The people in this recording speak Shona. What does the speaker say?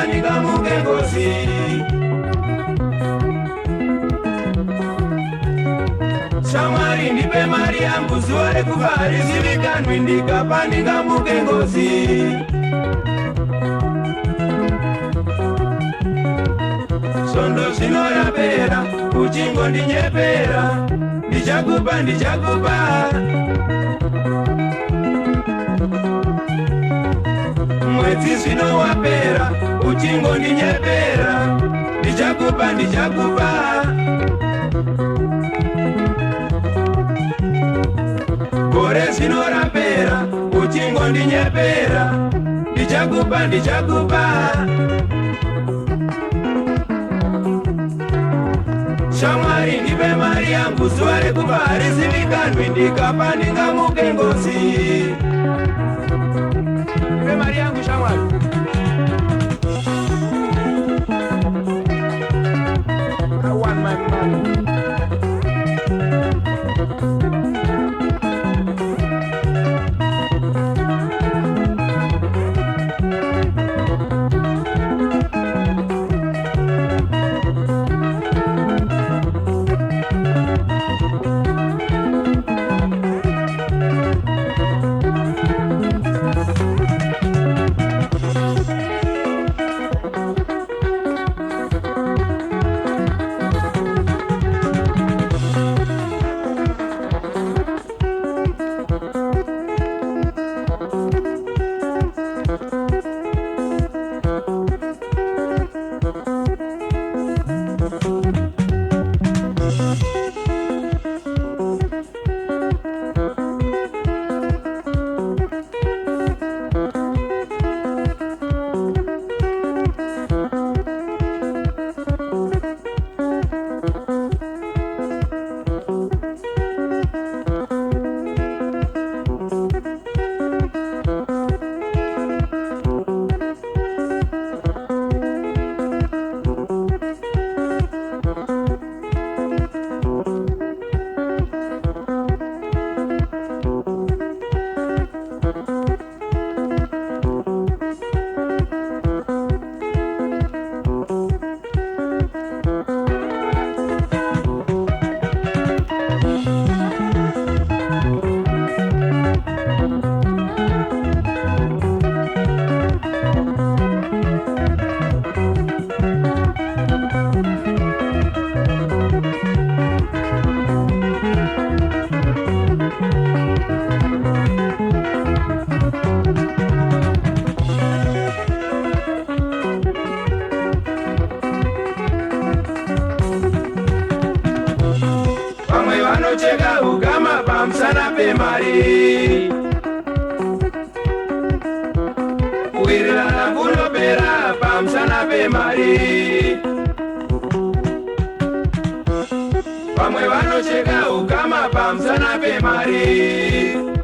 ndikapanika mukengozi. Shamwari ndipe mari yangu zuwa rekufa harizivikanwi ndikapanika mukengozi. Sondo zvino yapera uchingo ndinyepera ndichakupa ndichakupa. Mwedzi zvino wapera uchingo ndinyepera ndichakupa ndichakupa. Gore zvino rapera uchingo ndinyepera ndichakupa ndichakupa. Shamwari ndipe mari yangu zuwa rekufa harizivikanwi ndikapanika mukengozi. Ndipe mari yangu shamwari. I want my money. Vanocheka ukama pamusana pemari, kuwirirana kunopera pamusana pemari. Vamwe vanocheka ukama pamusana pemari,